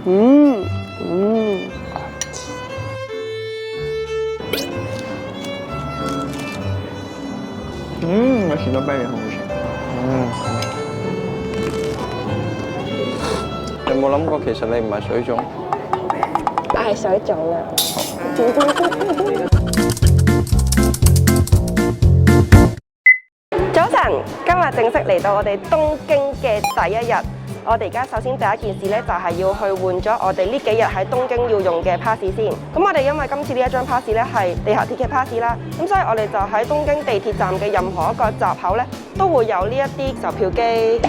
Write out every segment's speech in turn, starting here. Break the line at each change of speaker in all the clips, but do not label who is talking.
我士多啤梨好好食。有冇諗過其實你唔係水腫？
我係水腫啊！早晨，今日正式嚟到我哋東京嘅第一日。我哋而家首先第一件事咧，就係要去換咗我哋呢幾日喺東京要用嘅 pass 先。咁我哋因為今次呢一張 pass 咧係地下鐵嘅 pass 啦，咁所以我哋就喺東京地鐵站嘅任何一個閘口咧，都會有呢一啲售票機。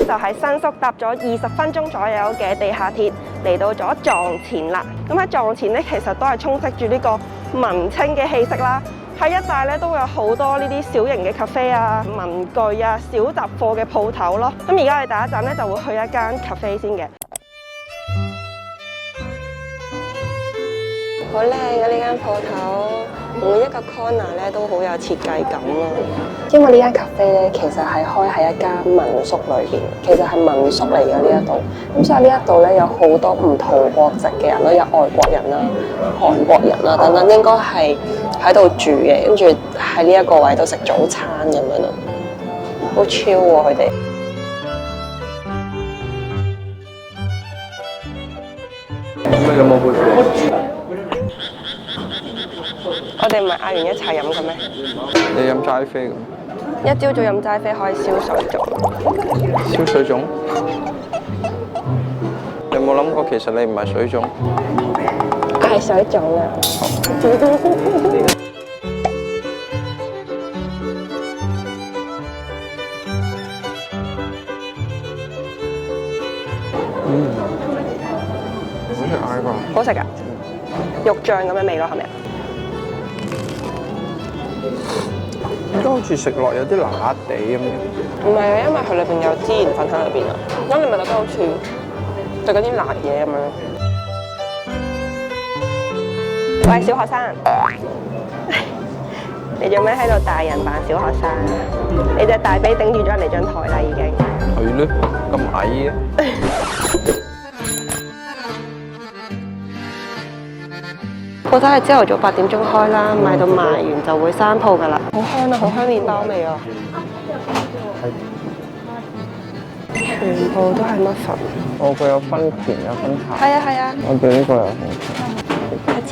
就喺新宿搭咗20分鐘左右嘅地下鐵，嚟到咗藏前啦。咁喺藏前咧，其實都係充斥住呢個文青嘅氣息啦。喺一帶咧都會有好多呢啲小型嘅 cafe 啊、文具啊、小雜貨嘅鋪頭咯。咁而家我哋第一站咧就會去一間 cafe 先嘅。好靚嘅呢間鋪頭，每一個 corner 咧都好有設計感咯。因為呢間 cafe 咧，其實係開喺一間民宿裏邊，其實係民宿嚟嘅呢一度。咁所以呢一度咧有好多唔同國籍嘅人咯，有外國人啦、韓國人啦等等，應該係喺度住嘅，跟住喺呢一個位度食早餐咁樣咯，好 chill 喎佢哋。
咁有冇杯啡？
我哋唔係嗌完一齊飲嘅咩？
你飲齋啡咁？
一朝早飲齋啡可以消水腫。
消水腫？有冇諗過其實你唔係水腫？
我係水腫啊！
好食嗌啩？
好食㗎，肉醬咁嘅味咯，係咪啊？
都好似食落有啲辣辣地咁嘅。
唔係啊，因為佢裏邊有孜然粉喺裏邊啊，咁你咪覺得好似食嗰啲辣嘢咁樣。喂，小學生，你做咩喺度大人扮小學生啊？你隻大髀頂住咗人哋張台啦，已經。
係咯，咁矮嘅。
鋪頭係朝頭早8點鐘開啦，賣到賣完就會閂鋪㗎啦。好香啊，好香麵包味啊！全部都係muffin。
哦，佢有分甜有分鹹。
係啊係啊。
我對呢個有興趣。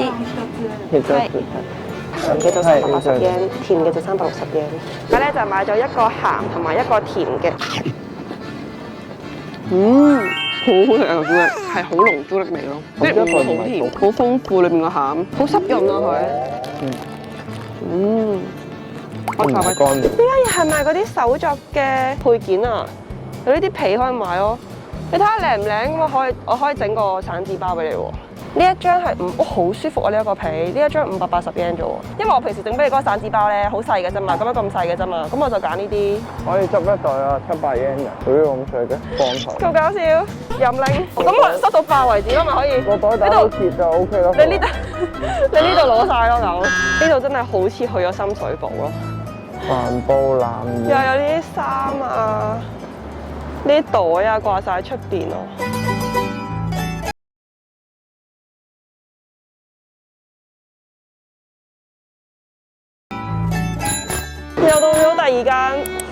一支。
係。
鹹嘅就380 yen，甜嘅就360 yen。我咧就買咗一個鹹同埋一個甜嘅。好好食啊！朱古力係好濃朱古力味咯，即係唔會好甜，好豐富裏面個餡，好濕潤啊佢。我查下呢間嘢係賣嗰啲手作嘅配件啊，有呢啲皮可以買咯。你睇下靚唔靚？我可以整個散紙包俾你喎。呢一張係好舒服啊！呢一個皮，呢一張580 yen 啫喎。因為我平時整俾你嗰個散紙包咧，好細嘅啫嘛，咁樣咁細嘅啫嘛，咁我就揀呢啲。
可以執一袋啊，700 yen 嘅，屌咁細嘅，放台。
夠搞笑，任拎。咁我塞到爆為止咯，咪可以。
個袋打到結就 OK 咯。
你呢度攞晒咯咁，呢度真係好似去咗深水埗咯。
帆布藍
又有呢啲衫啊，呢啲袋啊掛晒出邊咯。又到咗第二間，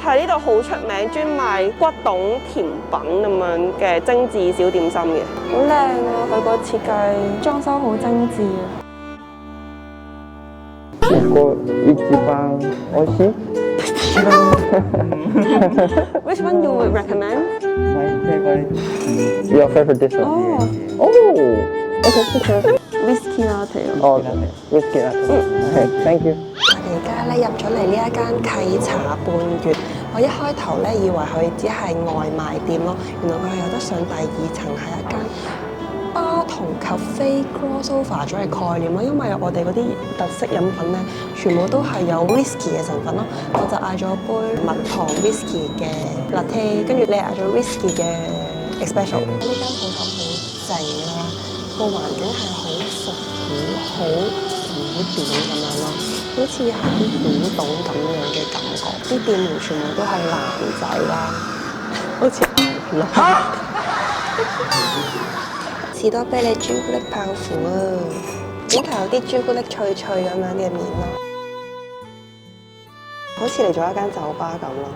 喺呢度好出名，專賣骨董甜品咁樣嘅精緻小點心嘅，好靚啊！佢個設計裝修好精緻啊！
個一番美味しい。
Which one you would recommend?
My favorite. Your favorite dish? Oh. Okay.
Whisky latte。
哦，whisky latte。Okay, thank you。
我哋而家咧入咗嚟呢一間契茶半月，我一開頭咧以為佢只係外賣店咯，原來佢係有得上第2層，係一間吧同 cafe crossover 咗嘅概念咯。因為我哋嗰啲特色飲品咧，全部都係有 whisky 嘅成分咯。我就嗌咗杯蜜糖 whisky 嘅 latte， 跟住你嗌咗 whisky 嘅 espresso。呢間鋪頭好靜啦，個環境係好復古、好古典咁樣咯。好似係啲古董咁樣嘅感覺，啲店員全部都係男仔啦，好似牛郎。士多啤梨朱古力泡芙啊，面頭有啲朱古力脆脆咁樣嘅面咯，好似嚟咗一間酒吧咁咯。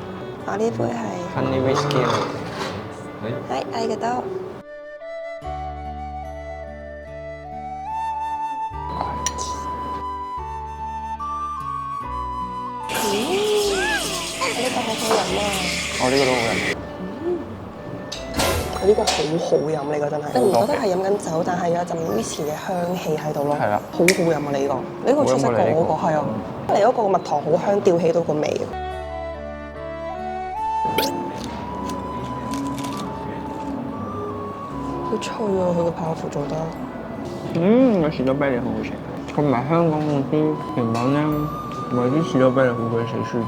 我呢杯係
Honey whisky
係嗌嘅多。呢個好好飲啊！
我呢個都好飲。
佢呢個好好飲，呢個真係。你唔覺得係飲緊酒，但係有一陣 whisky 嘅香氣喺度咯？
係啦，
好好飲啊！你呢個，你呢個出色過嗰個係啊。你嗰個蜜糖好香，吊起到個味。好脆啊！佢個泡芙做得。
個士多啤梨好好食。佢唔係香港嗰啲甜品咧，唔係啲士多啤梨好鬼死酸。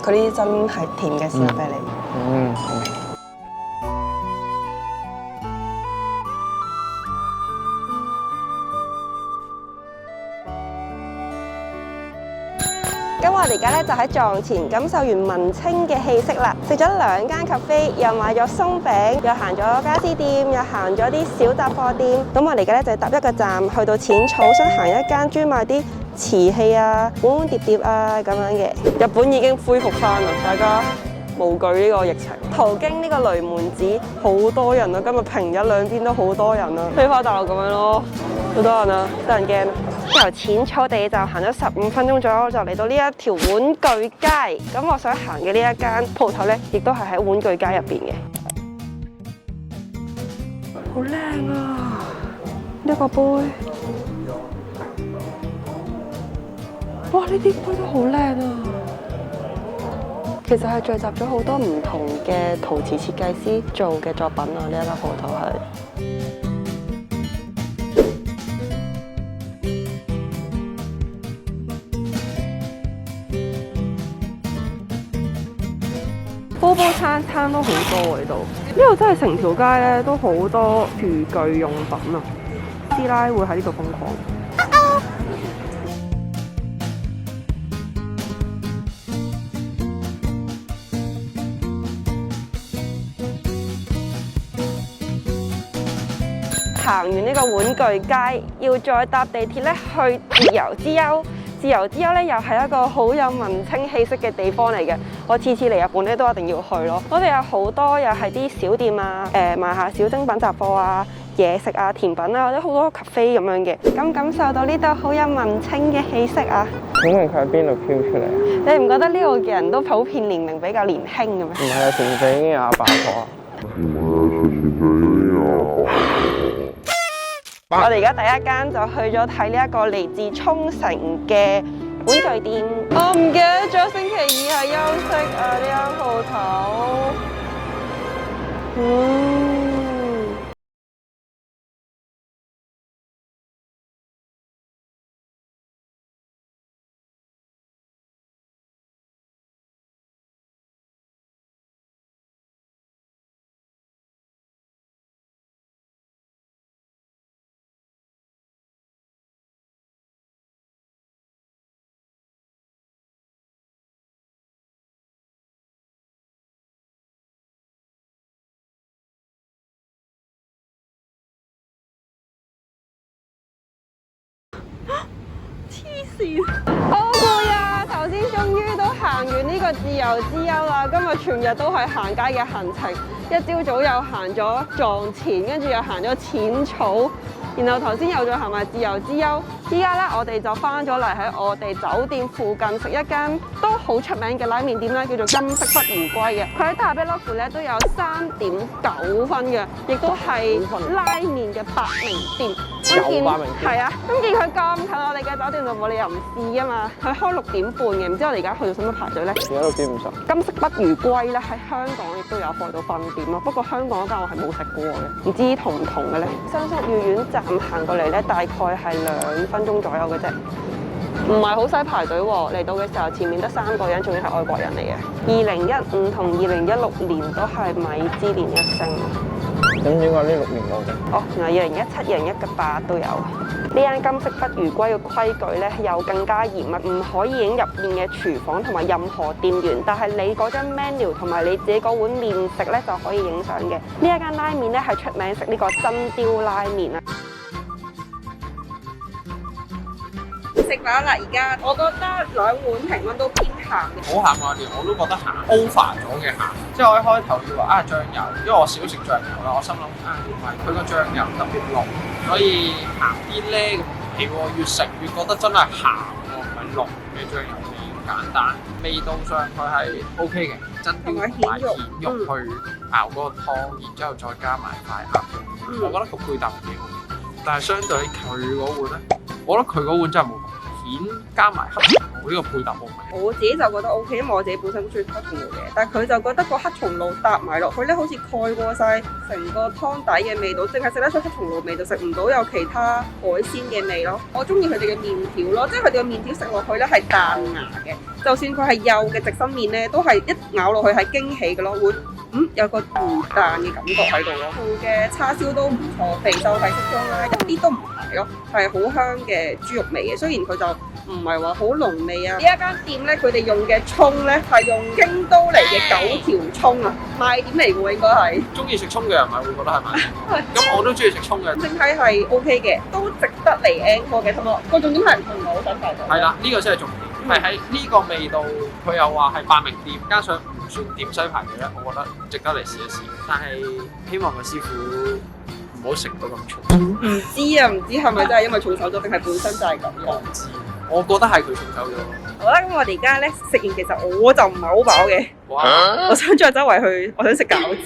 佢呢啲真係甜嘅士多啤梨。
好味。
咁我哋而家咧就喺撞前感受完文青嘅氣息啦，食咗2間咖啡，又買咗鬆餅，又行咗家私店，又行咗啲小雜貨店。咁我哋而家咧就搭一個站去到淺草，想行一間專賣啲瓷器啊、碗碗碟碟啊咁樣嘅。日本已經恢復翻啦，大家無懼呢個疫情。途經呢個雷門寺，好多人啊！今日平日兩邊都好多人啊，飛花大陸咁樣咯，好多人啊，得人驚。由淺草地就行咗15分鐘左右，就嚟到呢一條玩具街。咁我想行嘅呢一間鋪頭咧，亦都係喺玩具街入邊嘅。好靚啊！呢個杯，哇！呢啲杯都好靚啊！其實係聚集咗好多唔同嘅陶瓷設計師做嘅作品啊！呢一間鋪頭係。煲煲餐餐都好多喺度，呢度真係成條街咧都好多廚具用品啊！師奶會喺呢度瘋狂。行完呢個玩具街，要再搭地鐵咧去自由之丘。自由之丘咧又係一個好有文青氣息嘅地方嚟嘅，我次次嚟日本咧都一定要去咯。我哋有好多又係啲小店啊，賣下小精品雜貨啊、嘢食啊、甜品啊，或者好多 cafe 咁樣嘅。咁感受到呢度好有文青嘅氣息啊！
請問佢喺邊度飄出嚟啊？
你唔覺得呢度嘅人都普遍年齡比較年輕嘅咩？
唔係啊，前世已經有阿爸婆。
我哋而家第一間就去咗睇呢一個嚟自沖繩嘅玩具店。我唔記得咗星期2係休息啊！呢間鋪頭。好攰啊！頭先終於都行完呢個自由之丘啦，今日全日都係行街嘅行程。一朝早又行咗撞前，跟住又行咗淺草，然後頭先又再行埋自由之丘。依家咧，我哋就翻咗嚟喺我哋酒店附近食一間都好出名嘅拉麵店啦，叫做金色不如歸嘅。佢喺大啤 logo 咧都有3.9分嘅，亦都係拉麵嘅百名店。
有百名店。
係啊，咁見佢咁近我哋嘅酒店，就冇理由唔試啊嘛。佢開6點半嘅，唔知我哋而家去到使唔使排隊咧？
而家6點50。金
色不如歸咧喺香港亦都有開到分店咯，不過香港嗰間我係冇食過嘅，唔知同唔同嘅咧。新宿御苑站行過嚟咧，大概係2分鐘左右嘅啫，唔係好使排隊喎。嚟到嘅時候，前面得3個人，仲要係外國人嚟嘅。2015同2016年都係米芝蓮1星。
咁點解呢6年冇嘅？
哦，原來2017、2018都有。呢間金色不如歸嘅規矩咧，又更加嚴密，唔可以影入面嘅廚房同埋任何店員，但係你嗰張 menu 同埋你自己嗰碗麵食咧就可以影相嘅。呢一間拉麵咧係出名食呢個真雕拉麵啊！食飽啦，而家我覺得2碗平均都偏鹹嘅。
好鹹嗰啲我都覺得鹹 over 咗嘅鹹，即係我一開頭以為醬油，因為我少食醬油啦，我心諗唔係佢個醬油特別濃，所以鹹啲咧咁唔係喎，越食越覺得真係鹹喎，唔係濃嘅醬油味咁簡單，味道上佢係 OK 嘅，真啲同埋蜆肉去熬嗰個湯，然之後再加埋塊鴨肉，我覺得個配搭幾好，但係相對佢嗰碗咧，我覺得佢嗰碗真係冇。蜆加埋黑松露呢個配搭好唔好？
我自己就覺得 O K，因為我自己本身中意黑松露嘅，但係佢就覺得個黑松露搭埋落去咧，好似蓋過晒成個湯底嘅味道，淨係食得出黑松露味，就食唔到有其他海鮮嘅味咯。我中意佢哋嘅麵條咯，即係佢哋嘅麵條食落去咧係彈牙嘅，就算佢係幼嘅直身麵咧，都係一咬落去係驚喜嘅咯，會有個彈嘅感覺喺度咯。佢嘅叉燒都唔錯，肥瘦係適中啦，一啲都唔係咯，係好香嘅豬肉味嘅。雖然佢就唔係話好濃味啊。呢一間店咧，佢哋用嘅葱咧係用京都嚟嘅9條葱啊，賣點嚟嘅喎應該係。
中意食葱嘅人咪會覺得係咪？咁我都中意食葱嘅。
整體係 O K 嘅，都值得嚟 encore 嘅，同埋個重點係唔同我想排到。
係啦，呢個先係重點，係喺呢個味道，佢又話係百名店，加上唔算點西排嘅咧，我覺得值得嚟試一試。但係希望個師傅唔好食到咁重。
唔知啊，唔知係咪真係因為重手咗，定係本身就係咁樣？
我唔知，我覺得係佢重手咗。
好啦，咁我哋而家咧食完，其實我就唔係好飽嘅。
哇！
我想再周圍去，我想食餃子。